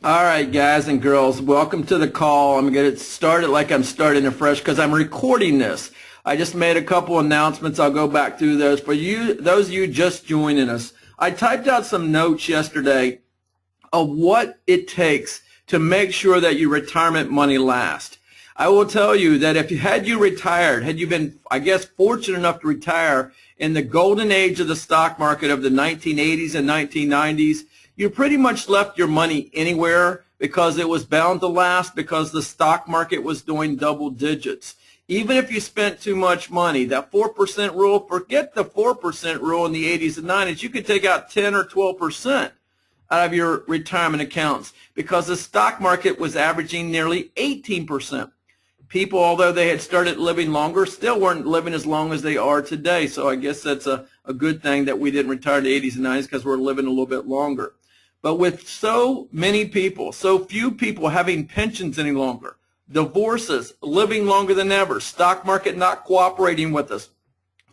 All right, guys and girls, welcome to the call. I'm going to start it like I'm starting afresh because I'm recording this. I just made a couple announcements. I'll go back through those. For you, those of you just joining us, I typed out some notes yesterday of what it takes to make sure that your retirement money lasts. I will tell you that if you had retired, had you been, I guess, fortunate enough to retire in the golden age of the stock market of the 1980s and 1990s, you pretty much left your money anywhere because it was bound to last because the stock market was doing double digits. Even if you spent too much money, that 4% rule, forget the 4% rule in the 80s and 90s. You could take out 10 or 12% out of your retirement accounts because the stock market was averaging nearly 18%. People, although they had started living longer, still weren't living as long as they are today. So I guess that's a good thing that we didn't retire in the 80s and 90s because we're living a little bit longer. But with so many people, so few people having pensions any longer, divorces, living longer than ever, stock market not cooperating with us,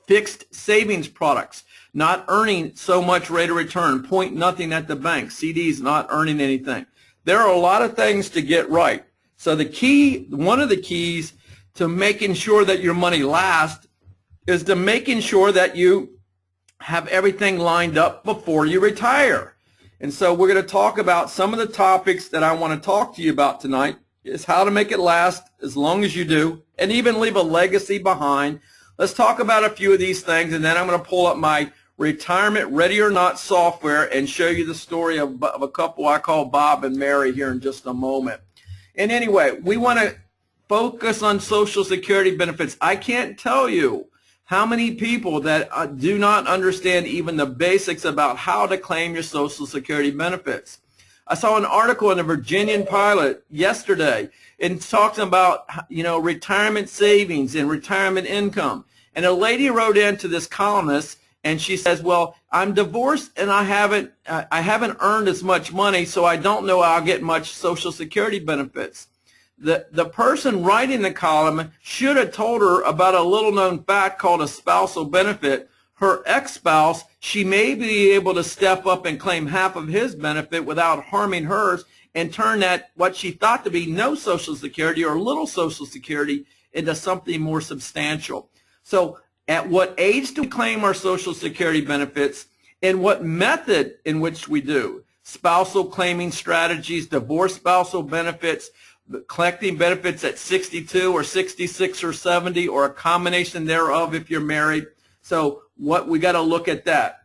fixed savings products not earning so much rate of return, point nothing at the bank, CDs not earning anything. There are a lot of things to get right. So the key, one of the keys to making sure that your money lasts is to making sure that you have everything lined up before you retire. And so we're going to talk about some of the topics that I want to talk to you about tonight is how to make it last as long as you do and even leave a legacy behind. Let's talk about a few of these things, and then I'm going to pull up my retirement ready or not software and show you the story of a couple I call Bob and Mary here in just a moment. And anyway, we want to focus on Social Security benefits. I can't tell you how many people that do not understand even the basics about how to claim your Social Security benefits. I saw an article in the Virginian Pilot yesterday and talking about, retirement savings and retirement income. And a lady wrote into this columnist and she says, well, I'm divorced and I haven't earned as much money, so I don't know I'll get much Social Security benefits. The person writing the column should have told her about a little-known fact called a spousal benefit. Her ex-spouse, she may be able to step up and claim half of his benefit without harming hers and turn that what she thought to be no Social Security or little Social Security into something more substantial. So at what age do we claim our Social Security benefits and what method in which we do? Spousal claiming strategies, divorce spousal benefits, collecting benefits at 62 or 66 or 70 or a combination thereof if you're married. So we got to look at that.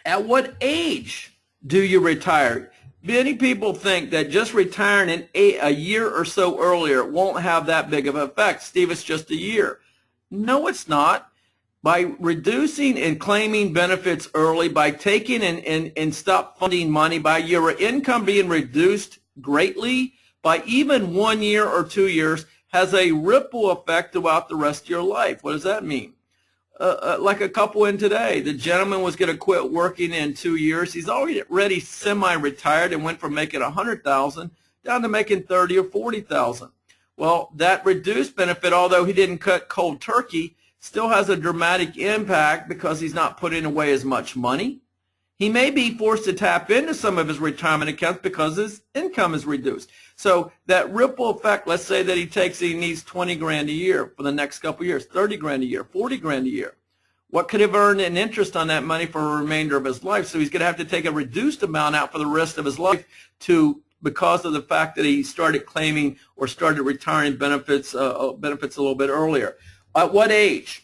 At what age do you retire? Many people think that just retiring in a year or so earlier won't have that big of an effect. Steve, it's just a year. No, it's not. By reducing and claiming benefits early, by taking and stop funding money, by your income being reduced greatly, by even 1 year or 2 years, has a ripple effect throughout the rest of your life. What does that mean? Like a couple in today, the gentleman was going to quit working in 2 years. He's already semi-retired and went from making $100,000 down to making $30,000 or $40,000. Well, that reduced benefit, although he didn't cut cold turkey, still has a dramatic impact because he's not putting away as much money. He may be forced to tap into some of his retirement accounts because his income is reduced. So that ripple effect, let's say that he needs 20 grand a year for the next couple of years, 30 grand a year, 40 grand a year. What could have earned in interest on that money for the remainder of his life? So he's going to have to take a reduced amount out for the rest of his life because of the fact that he started claiming or started retiring benefits a little bit earlier. At what age?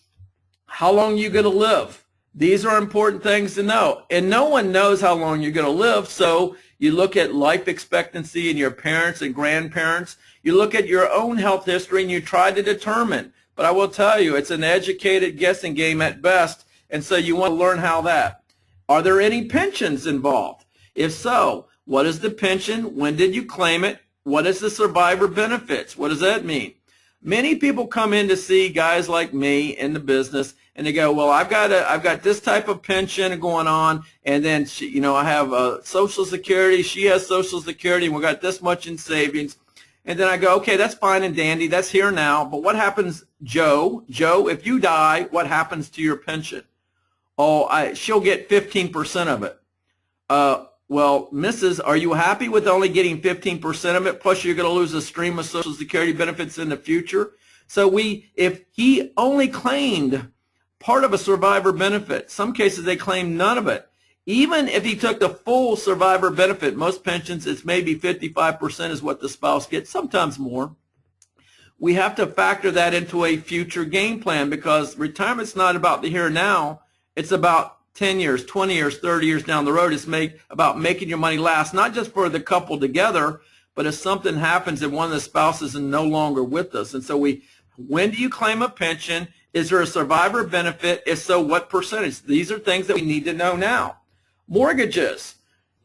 How long are you going to live? These are important things to know. And no one knows how long you're going to live, so you look at life expectancy in your parents and grandparents. You look at your own health history and you try to determine. But I will tell you, it's an educated guessing game at best, and so you want to learn how that. Are there any pensions involved? If so, what is the pension? When did you claim it? What is the survivor benefits? What does that mean? Many people come in to see guys like me in the business, and they go, well, I've got this type of pension going on, and then I have Social Security. She has Social Security, and we got this much in savings. And then I go, okay, that's fine and dandy. That's here now. But what happens, Joe? Joe, if you die, what happens to your pension? Oh, she'll get 15% of it. Well, Mrs., are you happy with only getting 15% of it? Plus, you're going to lose a stream of Social Security benefits in the future. So if he only claimed part of a survivor benefit, some cases they claim none of it. Even if he took the full survivor benefit, most pensions, it's maybe 55% is what the spouse gets, sometimes more. We have to factor that into a future game plan, because retirement's not about the here and now. It's about 10 years, 20 years, 30 years down the road. It's about making your money last, not just for the couple together, but if something happens and one of the spouses is no longer with us. And so when do you claim a pension? Is there a survivor benefit? If so, what percentage? These are things that we need to know now. Mortgages.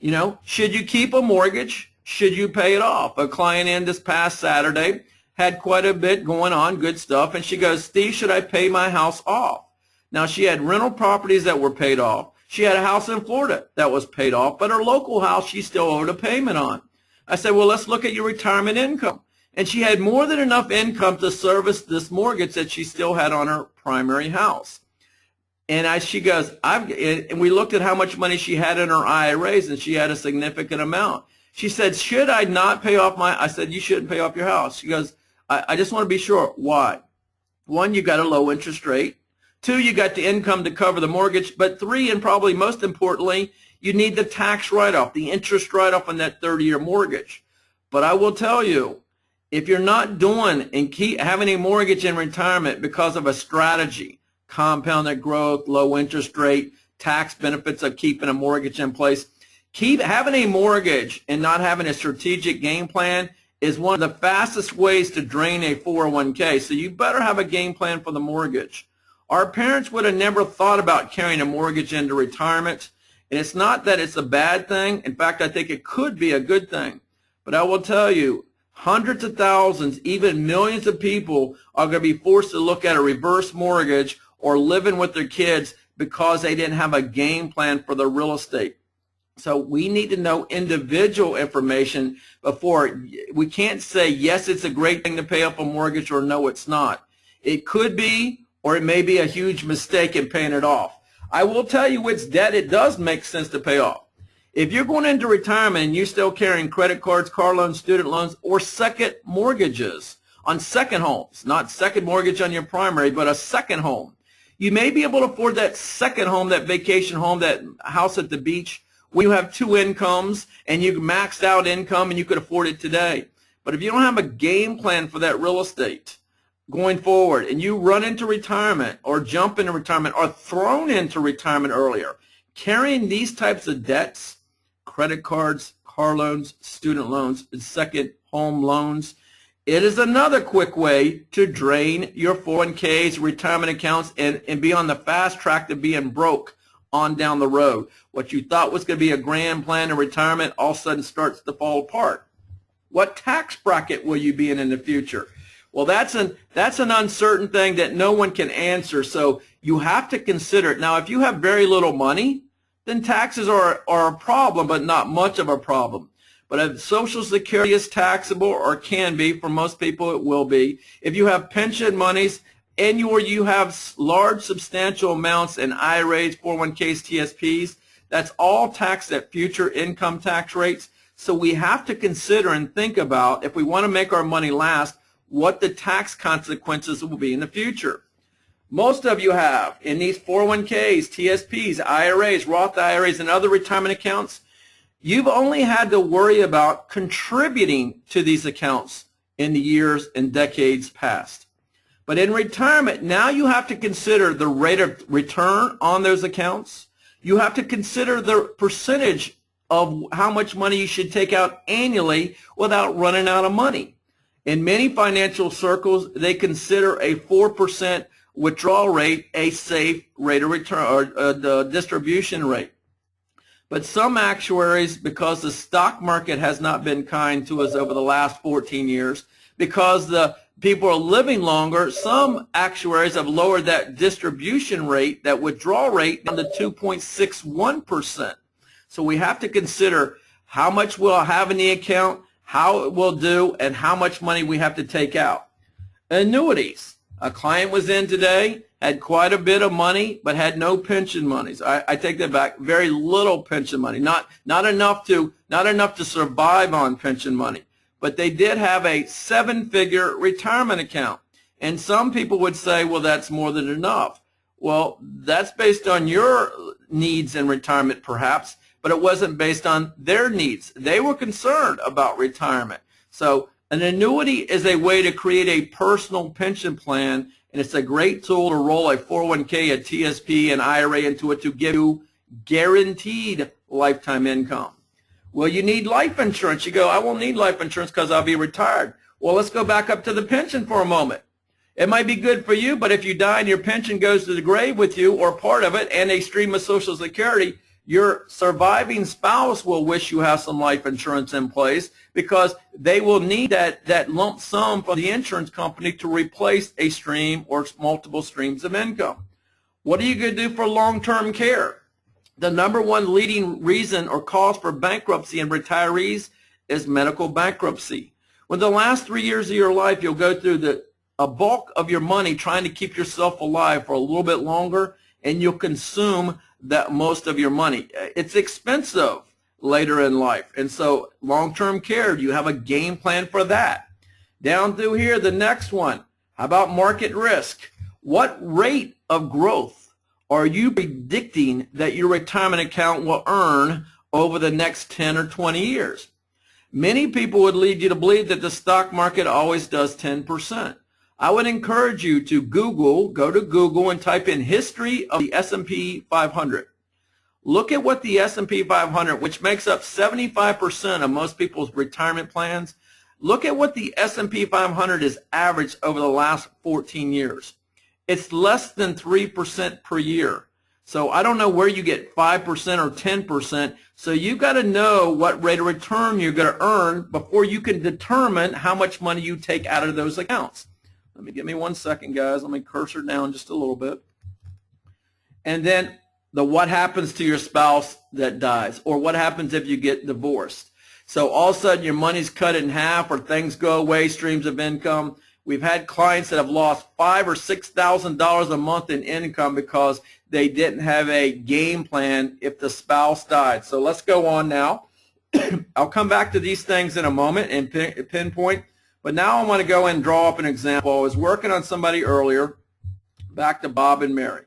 Should you keep a mortgage? Should you pay it off? A client in this past Saturday had quite a bit going on, good stuff, and she goes, Steve, should I pay my house off? Now, she had rental properties that were paid off. She had a house in Florida that was paid off, but her local house she still owed a payment on. I said, well, let's look at your retirement income. And she had more than enough income to service this mortgage that she still had on her primary house. And she goes, and we looked at how much money she had in her IRAs, and she had a significant amount. She said, should I not pay off I said, you shouldn't pay off your house. She goes, I just want to be sure. Why? One, you got a low interest rate. Two, you got the income to cover the mortgage. But three, and probably most importantly, you need the tax write-off, the interest write-off on that 30-year mortgage. But I will tell you, if you're not doing and keep having a mortgage in retirement because of a strategy, compounded growth, low interest rate, tax benefits of keeping a mortgage in place, having a mortgage and not having a strategic game plan is one of the fastest ways to drain a 401k. So you better have a game plan for the mortgage. Our parents would have never thought about carrying a mortgage into retirement. And it's not that it's a bad thing. In fact, I think it could be a good thing. But I will tell you, hundreds of thousands, even millions of people are going to be forced to look at a reverse mortgage or living with their kids because they didn't have a game plan for their real estate. So we need to know individual information before we can't say, yes, it's a great thing to pay off a mortgage, or no, it's not. It could be, or it may be a huge mistake in paying it off. I will tell you which debt it does make sense to pay off. If you're going into retirement and you're still carrying credit cards, car loans, student loans, or second mortgages on second homes, not second mortgage on your primary, but a second home, you may be able to afford that second home, that vacation home, that house at the beach, when you have two incomes and you maxed out income and you could afford it today. But if you don't have a game plan for that real estate going forward and you run into retirement or jump into retirement or thrown into retirement earlier, carrying these types of debts, credit cards, car loans, student loans, and second home loans, it is another quick way to drain your 401ks, retirement accounts, and be on the fast track to being broke on down the road. What you thought was going to be a grand plan in retirement all of a sudden starts to fall apart. What tax bracket will you be in the future? Well, that's an uncertain thing that no one can answer, so you have to consider it. Now, if you have very little money, then taxes are a problem, but not much of a problem. But if Social Security is taxable, or can be, for most people it will be, if you have pension monies, and you have large substantial amounts in IRAs, 401ks, TSPs, that's all taxed at future income tax rates. So we have to consider and think about, if we want to make our money last, what the tax consequences will be in the future. Most of you have, in these 401ks, TSPs, IRAs, Roth IRAs, and other retirement accounts, you've only had to worry about contributing to these accounts in the years and decades past. But in retirement, now you have to consider the rate of return on those accounts. You have to consider the percentage of how much money you should take out annually without running out of money. In many financial circles, they consider a 4% withdrawal rate a safe rate of return, or the distribution rate. But some actuaries, because the stock market has not been kind to us over the last 14 years, because the people are living longer, some actuaries have lowered that distribution rate, that withdrawal rate, down to 2.61%. So we have to consider how much we'll have in the account, how it will do, and how much money we have to take out. Annuities. A client was in today. had quite a bit of money, but had no pension monies. I take that back. Very little pension money, not enough to survive on pension money. But they did have a 7-figure retirement account. And some people would say, well, that's more than enough. Well, that's based on your needs in retirement, perhaps, but it wasn't based on their needs. They were concerned about retirement. So an annuity is a way to create a personal pension plan, and it's a great tool to roll a 401k, a TSP, an IRA into it to give you guaranteed lifetime income. Well, you need life insurance. You go, I won't need life insurance because I'll be retired. Well, let's go back up to the pension for a moment. It might be good for you, but if you die and your pension goes to the grave with you, or part of it, and a stream of Social Security, your surviving spouse will wish you have some life insurance in place, because they will need that lump sum from the insurance company to replace a stream or multiple streams of income. What are you going to do for long-term care? The number one leading reason or cause for bankruptcy in retirees is medical bankruptcy. When the last 3 years of your life, you'll go through a bulk of your money trying to keep yourself alive for a little bit longer, and you'll consume that most of your money. It's expensive later in life, and so long-term care, do you have a game plan for that? Down through here, the next one, how about market risk? What rate of growth are you predicting that your retirement account will earn over the next 10 or 20 years? Many people would lead you to believe that the stock market always does 10%. I would encourage you to go to Google and type in history of the S&P 500. Look at what the S&P 500, which makes up 75% of most people's retirement plans, look at what the S&P 500 has averaged over the last 14 years. It's less than 3% per year. So I don't know where you get 5% or 10%. So you've got to know what rate of return you're going to earn before you can determine how much money you take out of those accounts. Give me 1 second, guys. Let me cursor down just a little bit. And then what happens to your spouse that dies, or what happens if you get divorced. So all of a sudden your money's cut in half, or things go away, streams of income. We've had clients that have lost $5,000 or $6,000 a month in income because they didn't have a game plan if the spouse died. So let's go on now. I'll come back to these things in a moment and pinpoint. But now I want to go and draw up an example. I was working on somebody earlier, back to Bob and Mary.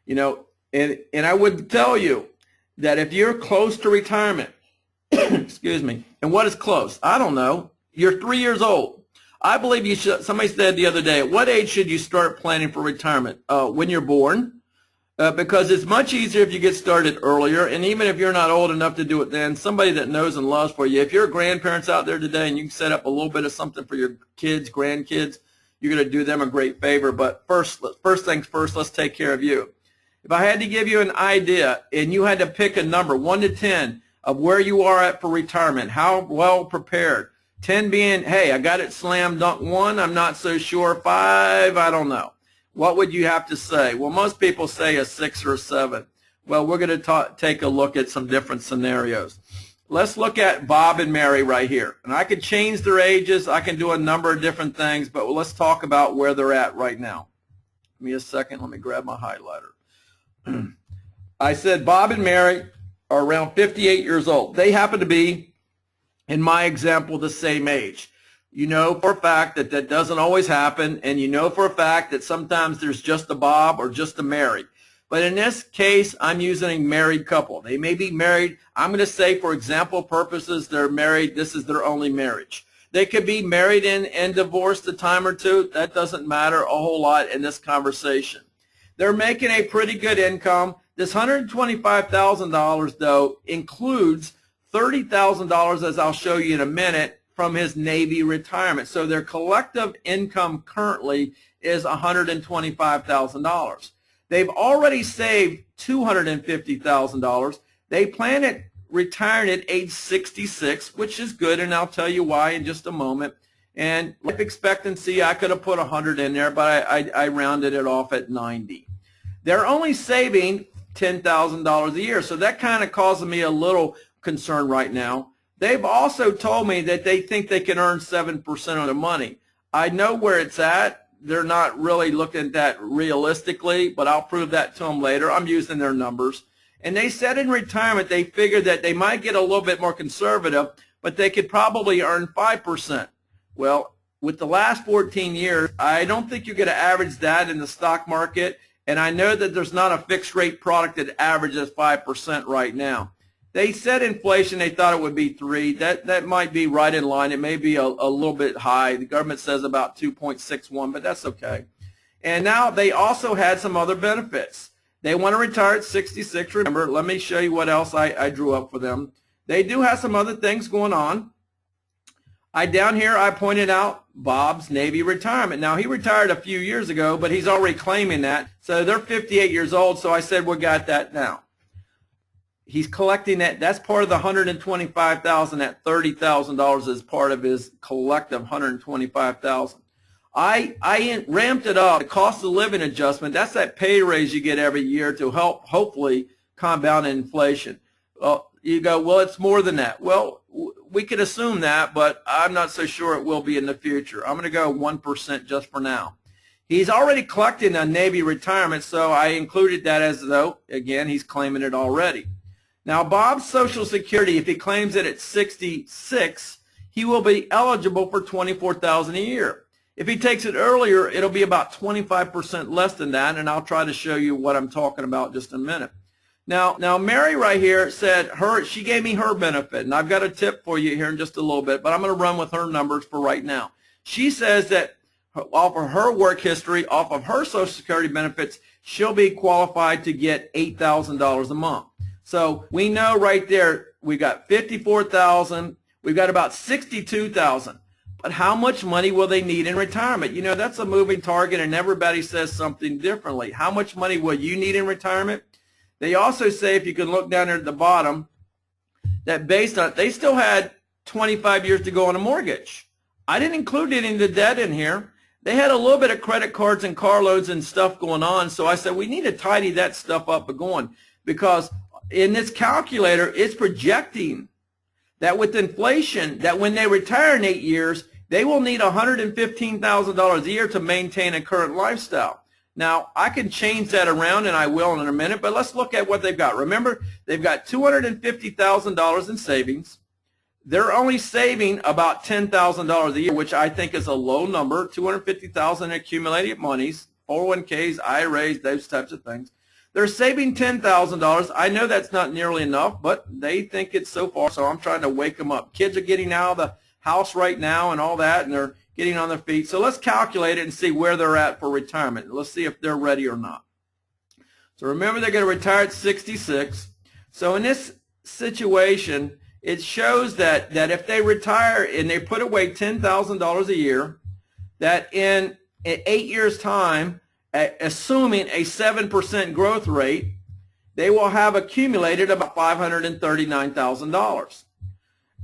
You know, and I would tell you that if you're close to retirement, excuse me, and what is close? I don't know. You're 3 years old. I believe you should. Somebody said the other day, at what age should you start planning for retirement? When you're born. Because it's much easier if you get started earlier, and even if you're not old enough to do it then, somebody that knows and loves for you. If you're grandparents out there today and you can set up a little bit of something for your kids, grandkids, you're going to do them a great favor. But first things first, let's take care of you. If I had to give you an idea and you had to pick a number, 1 to 10, of where you are at for retirement, how well prepared, 10 being, hey, I got it slam dunk, 1, I'm not so sure, 5, I don't know. What would you have to say? Well, most people say a 6 or a 7. Well, we're going to take a look at some different scenarios. Let's look at Bob and Mary right here. And I could change their ages. I can do a number of different things, but let's talk about where they're at right now. Give me a second. Let me grab my highlighter. I said Bob and Mary are around 58 years old. They happen to be, in my example, the same age. You know for a fact that that doesn't always happen, and you know for a fact that sometimes there's just a Bob or just a Mary. But in this case, I'm using a married couple. They may be married. I'm going to say, for example purposes, they're married. This is their only marriage. They could be married and divorced a time or two. That doesn't matter a whole lot in this conversation. They're making a pretty good income. This $125,000, though, includes $30,000, as I'll show you in a minute, from his Navy retirement. So their collective income currently is $125,000. They've already saved $250,000. They plan at retiring at age 66, which is good, and I'll tell you why in just a moment. And life expectancy, I could have put 100 in there, but I rounded it off at 90. They're only saving $10,000 a year, so that kind of causes me a little concern right now. They've also told me that they think they can earn 7% on their money. I know where it's at. they're not really looking at that realistically, but I'll prove that to them later. I'm using their numbers. And they said in retirement they figured that they might get a little bit more conservative, but they could probably earn 5%. Well, with the last 14 years, I don't think you're going to average that in the stock market, and I know that there's not a fixed rate product that averages 5% right now. They said inflation, they thought it would be 3. That might be right in line. It may be a little bit high. The government says about 2.61, but that's okay. And now they also had some other benefits. They want to retire at 66. Remember, let me show you what else I drew up for them. They do have some other things going on. Down here, I pointed out Bob's Navy retirement. Now, he retired a few years ago, but he's already claiming that. So they're 58 years old, so I said we got that now. He's collecting that. That's part of the $125,000. That $30,000 is part of his collective $125,000. I ramped it up. The cost of living adjustment, that's that pay raise you get every year to help hopefully compound inflation. Well, you go, well, it's more than that. Well, we could assume that, but I'm not so sure it will be in the future. I'm going to go 1% just for now. He's already collecting a Navy retirement, so I included that as though, again, he's claiming it already. Now, Bob's Social Security, if he claims it at 66, he will be eligible for $24,000 a year. If he takes it earlier, it'll be about 25% less than that, and I'll try to show you what I'm talking about just in a minute. Now Mary right here said she gave me her benefit, and I've got a tip for you here in just a little bit, but I'm going to run with her numbers for right now. She says that off of her work history, off of her Social Security benefits, she'll be qualified to get $8,000 a month. So we know right there we got 54,000, we've got about 62,000. But how much money will they need in retirement? You know, that's a moving target, and everybody says something differently. How much money will you need in retirement? They also say, if you can look down there at the bottom, that based on, they still had 25 years to go on a mortgage. I didn't include any of the debt in here. They had a little bit of credit cards and car loans and stuff going on, so I said we need to tidy that stuff up going, because in this calculator, it's projecting that with inflation, that when they retire in 8 years, they will need $115,000 a year to maintain a current lifestyle. Now, I can change that around, and I will in a minute, but let's look at what they've got. Remember, they've got $250,000 in savings. They're only saving about $10,000 a year, which I think is a low number, $250,000 in accumulated monies, 401ks, IRAs, those types of things. They're saving $10,000. I know that's not nearly enough, but they think it's so far, so I'm trying to wake them up. Kids are getting out of the house right now and all that, and they're getting on their feet. So let's calculate it and see where they're at for retirement. Let's see if they're ready or not. So remember, they're going to retire at 66. So in this situation, it shows that if they retire and they put away $10,000 a year, that in 8 years' time, assuming a 7% growth rate, they will have accumulated about $539,000.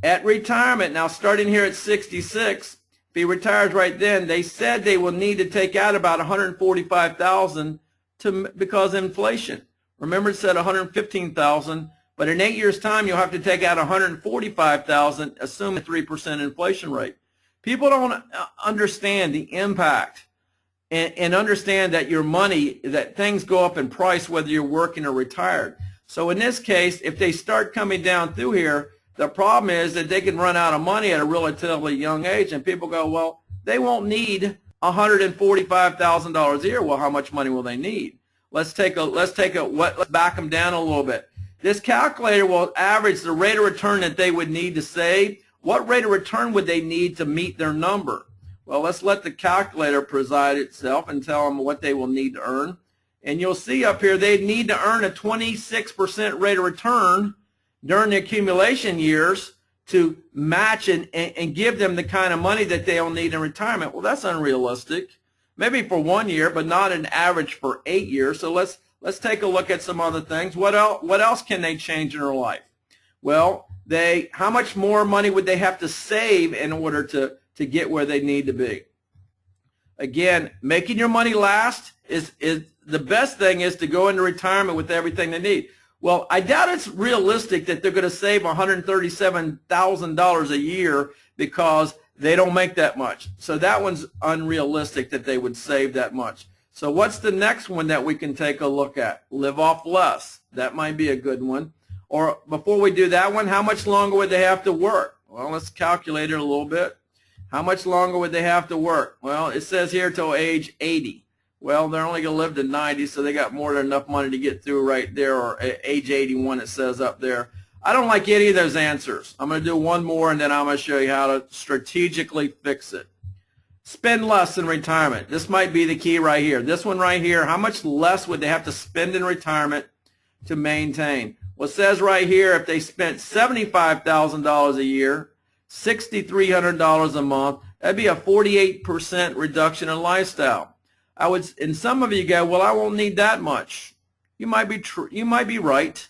At retirement, now starting here at 66, if he retires right then, they said they will need to take out about $145,000 because of inflation. Remember, it said $115,000, but in 8 years' time, you'll have to take out $145,000, assuming a 3% inflation rate. People don't understand the impact and understand that your money, that things go up in price whether you're working or retired. So in this case, if they start coming down through here, the problem is that they can run out of money at a relatively young age, and people go, well, they won't need $145,000 a year. Well, how much money will they need? Let's back them down a little bit. This calculator will average the rate of return that they would need to save. What rate of return would they need to meet their number? Well, let's let the calculator preside itself and tell them what they will need to earn. And you'll see up here they need to earn a 26% rate of return during the accumulation years to match and give them the kind of money that they'll need in retirement. Well, that's unrealistic. Maybe for 1 year, but not an average for 8 years. So let's take a look at some other things. What else can they change in their life? Well, how much more money would they have to save in order to get where they need to be? Again, making your money last is the best thing is to go into retirement with everything they need. Well, I doubt it's realistic that they're going to save $137,000 a year because They don't make that much. So that one's unrealistic that they would save that much. So what's the next one that we can take a look at? Live off less. That might be a good one. Or before we do that one, how much longer would they have to work? Well, let's calculate it a little bit. How much longer would they have to work? Well, it says here till age 80. Well, they're only going to live to 90, so they got more than enough money to get through right there, or age 81 it says up there. I don't like any of those answers. I'm going to do one more, and then I'm going to show you how to strategically fix it. Spend less in retirement. This might be the key right here. This one right here, how much less would they have to spend in retirement to maintain? Well, it says right here if they spent $75,000 a year, $6,300 a month, that'd be a 48% reduction in lifestyle. And some of you go, well, I won't need that much. You might be right,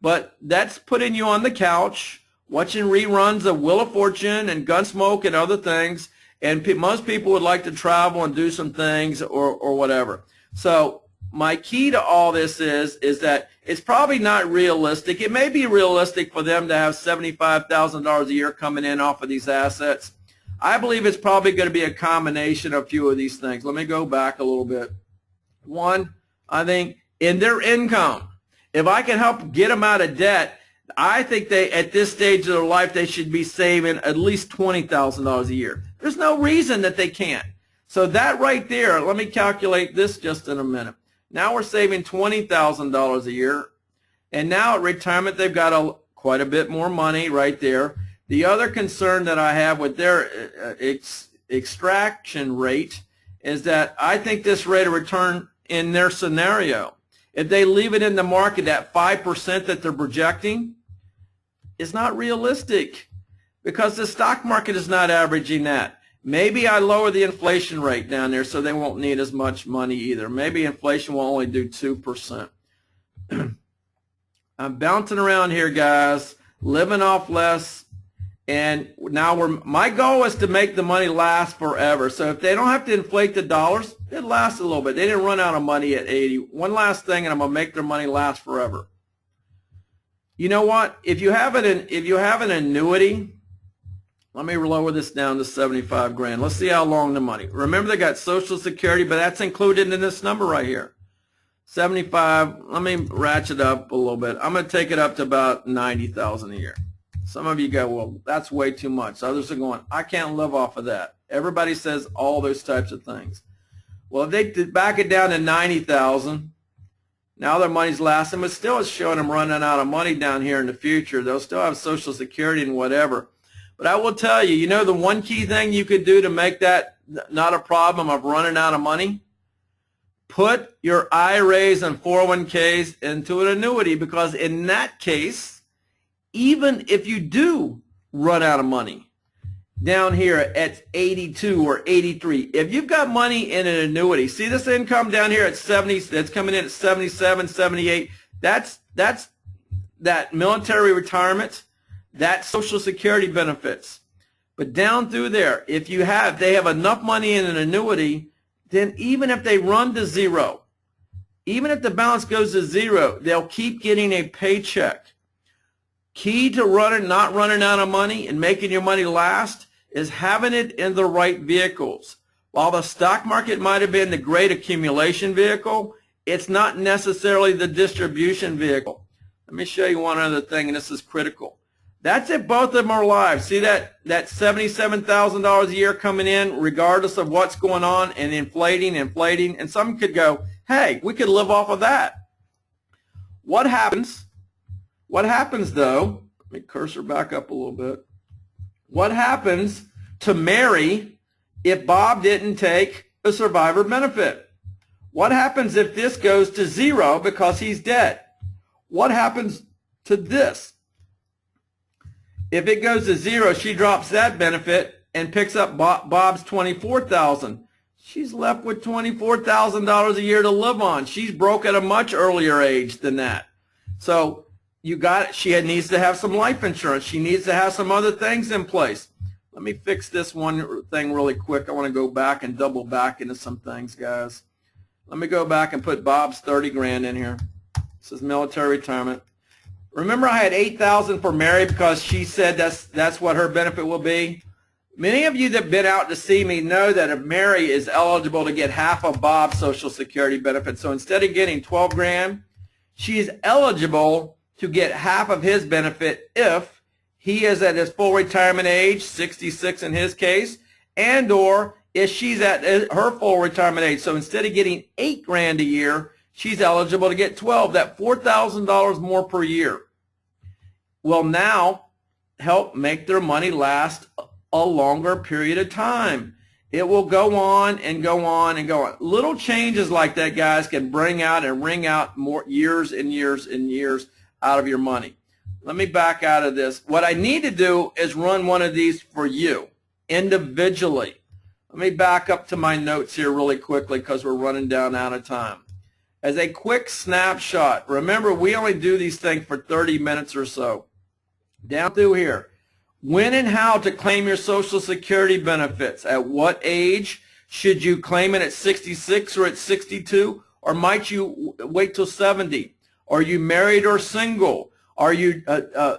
but that's putting you on the couch watching reruns of Wheel of Fortune and Gunsmoke and other things, and most people would like to travel and do some things or whatever. So my key to all this is that it's probably not realistic. It may be realistic for them to have $75,000 a year coming in off of these assets. I believe it's probably going to be a combination of a few of these things. Let me go back a little bit. One, I think in their income, if I can help get them out of debt, I think at this stage of their life, they should be saving at least $20,000 a year. There's no reason that they can't. So that right there, let me calculate this just in a minute. Now we're saving $20,000 a year, and now at retirement they've got quite a bit more money right there. The other concern that I have with their extraction rate is that I think this rate of return in their scenario, if they leave it in the market at 5% that they're projecting, is not realistic because the stock market is not averaging that. Maybe I lower the inflation rate down there so they won't need as much money either. Maybe inflation will only do 2%. I'm bouncing around here, guys, living off less, and now my goal is to make the money last forever. So if they don't have to inflate the dollars, it lasts a little bit. They didn't run out of money at 80. One last thing, and I'm going to make their money last forever. You know what? If you have an annuity, let me lower this down to 75 grand. Let's see how long the money. Remember, they got Social Security, but that's included in this number right here. 75. Let me ratchet up a little bit. I'm going to take it up to about 90,000 a year. Some of you go, well, that's way too much. Others are going, I can't live off of that. Everybody says all those types of things. Well, if they back it down to 90,000, now their money's lasting, but still it's showing them running out of money down here in the future. They'll still have Social Security and whatever. But I will tell you, the one key thing you could do to make that not a problem of running out of money? Put your IRAs and 401ks into an annuity, because in that case, even if you do run out of money down here at 82 or 83, if you've got money in an annuity, see this income down here at 70, that's coming in at 77, 78, that's that military retirement, that's Social Security benefits. But down through there, if they have enough money in an annuity, then even if they run to zero, even if the balance goes to zero, they'll keep getting a paycheck. Key to not running out of money and making your money last is having it in the right vehicles. While the stock market might have been the great accumulation vehicle, it's not necessarily the distribution vehicle. Let me show you one other thing, and this is critical. That's if both of them are alive. See that $77,000 a year coming in regardless of what's going on and inflating, and some could go, hey, we could live off of that. What happens though, let me cursor back up a little bit. What happens to Mary if Bob didn't take a survivor benefit? What happens if this goes to zero because he's dead? What happens to this? If it goes to zero, she drops that benefit and picks up Bob's $24,000. She's left with $24,000 a year to live on. She's broke at a much earlier age than that. So she needs to have some life insurance. She needs to have some other things in place. Let me fix this one thing really quick. I want to go back and double back into some things, guys. Let me go back and put Bob's 30 grand in here. This is military retirement. Remember I had $8,000 for Mary because she said that's what her benefit will be? Many of you that have been out to see me know that if Mary is eligible to get half of Bob's Social Security benefits. So instead of getting 12 grand, she is eligible to get half of his benefit if he is at his full retirement age, 66 in his case, and or if she's at her full retirement age. So instead of getting 8 grand a year, she's eligible to get 12. That's $4,000 more per year. Will now help make their money last a longer period of time. It will go on and go on and go on. Little changes like that, guys, can bring out and wring out more years and years and years out of your money. Let me back out of this. What I need to do is run one of these for you individually. Let me back up to my notes here really quickly because we're running down out of time. As a quick snapshot, remember we only do these things for 30 minutes or so. Down through here. When and how to claim your Social Security benefits. At what age? Should you claim it at 66 or at 62? Or might you wait till 70? Are you married or single? Are you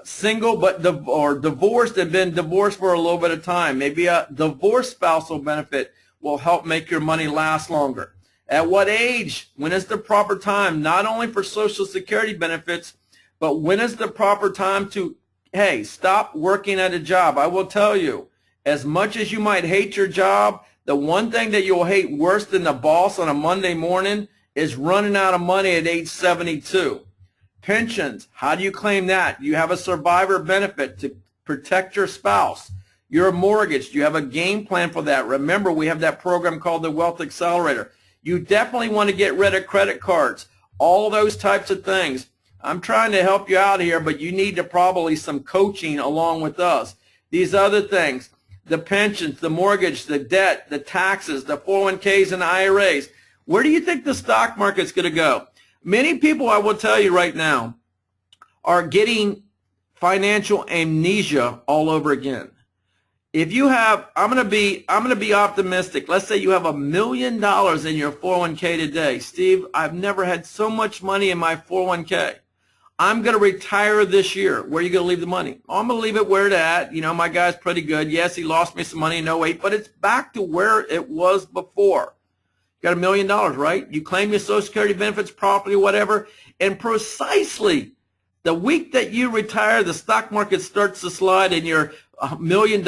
single but or divorced and been divorced for a little bit of time? Maybe a divorce spousal benefit will help make your money last longer. At what age? When is the proper time? Not only for Social Security benefits, but when is the proper time to, hey, stop working at a job? I will tell you, as much as you might hate your job, the one thing that you'll hate worse than the boss on a Monday morning is running out of money at age 72. Pensions, how do you claim that? You have a survivor benefit to protect your spouse. You're mortgaged. You have a game plan for that. Remember, we have that program called the Wealth Accelerator. You definitely want to get rid of credit cards, all those types of things. I'm trying to help you out here, but you need to probably some coaching along with us. These other things, the pensions, the mortgage, the debt, the taxes, the 401ks and IRAs. Where do you think the stock market's going to go? Many people, I will tell you right now, are getting financial amnesia all over again. If you have, I'm going to be optimistic. Let's say you have $1 million in your 401k today. Steve, I've never had so much money in my 401k. I'm going to retire this year. Where are you going to leave the money? Oh, I'm going to leave it where it's at. You know, my guy's pretty good. Yes, he lost me some money in 08, but it's back to where it was before. You got $1 million, right? You claim your Social Security benefits properly, whatever, and precisely the week that you retire, the stock market starts to slide and your $1 million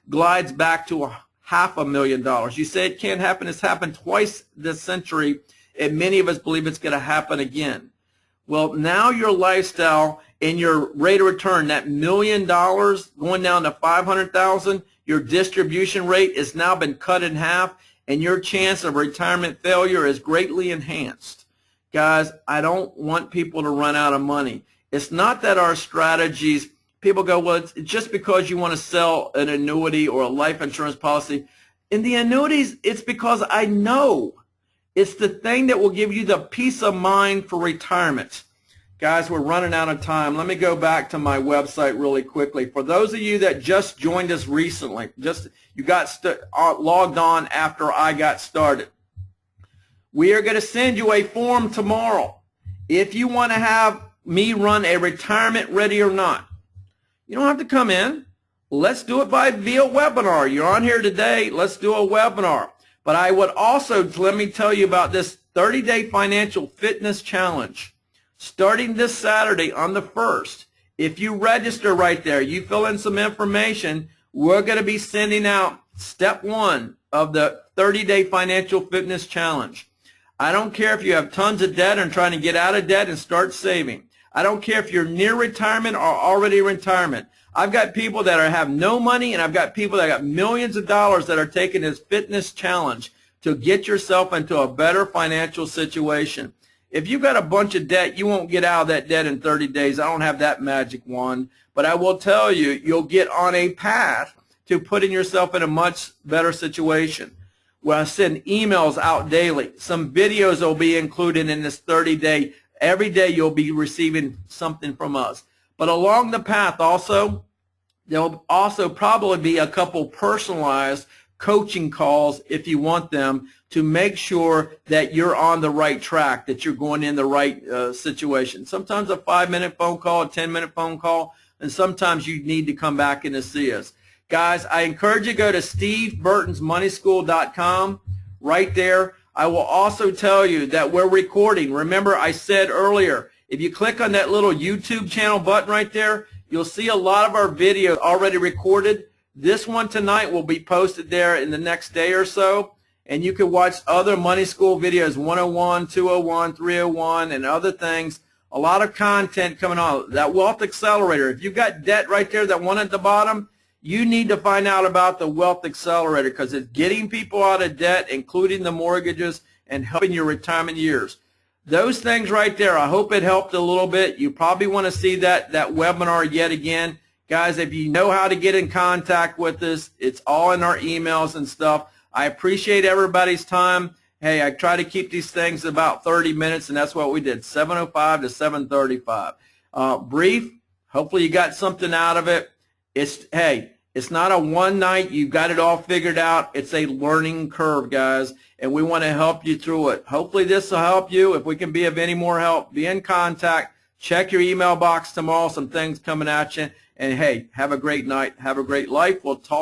glides back to $500,000. You say it can't happen. It's happened twice this century, and many of us believe it's going to happen again. Well, now your lifestyle and your rate of return, that $1 million going down to $500,000, your distribution rate has now been cut in half, and your chance of retirement failure is greatly enhanced. Guys, I don't want people to run out of money. It's not that our strategies, people go, well, it's just because you want to sell an annuity or a life insurance policy. In the annuities, it's because I know it's the thing that will give you the peace of mind for retirement. Guys, we're running out of time. Let me go back to my website really quickly. For those of you that just joined us recently, you got logged on after I got started, we are going to send you a form tomorrow. If you want to have me run a retirement ready or not, you don't have to come in. Let's do it via webinar. You're on here today. Let's do a webinar. But I would also, let me tell you about this 30-day financial fitness challenge. Starting this Saturday on the 1st, if you register right there, you fill in some information, we're going to be sending out step 1 of the 30-day financial fitness challenge. I don't care if you have tons of debt and trying to get out of debt and start saving. I don't care if you're near retirement or already in retirement. I've got people that have no money, and I've got people that got millions of dollars that are taking this fitness challenge to get yourself into a better financial situation. If you've got a bunch of debt, you won't get out of that debt in 30 days. I don't have that magic wand, but I will tell you, you'll get on a path to putting yourself in a much better situation. Well, I send emails out daily. Some videos will be included in this 30-day. Every day you'll be receiving something from us. But along the path also, there'll also probably be a couple personalized coaching calls if you want them to make sure that you're on the right track, that you're going in the right situation. Sometimes a 5-minute phone call, a 10-minute phone call, and sometimes you need to come back in to see us. Guys, I encourage you to go to steveburtonsmoneyschool.com. Right there. I will also tell you that we're recording. Remember, I said earlier, if you click on that little YouTube channel button right there, you'll see a lot of our videos already recorded. This one tonight will be posted there in the next day or so, and you can watch other Money School videos, 101, 201, 301, and other things. A lot of content coming on. That Wealth Accelerator, if you've got debt right there, that one at the bottom, you need to find out about the Wealth Accelerator because it's getting people out of debt, including the mortgages, and helping your retirement years. Those things right there, I hope it helped a little bit. You probably want to see that webinar yet again. Guys, if you know how to get in contact with us, it's all in our emails and stuff. I appreciate everybody's time. Hey, I try to keep these things about 30 minutes, and that's what we did, 7:05 to 7:35. Brief. Hopefully you got something out of it. It's not a one night, you've got it all figured out. It's a learning curve, guys, and we want to help you through it. Hopefully this will help you. If we can be of any more help, be in contact. Check your email box tomorrow, some things coming at you. And, hey, have a great night. Have a great life. We'll talk.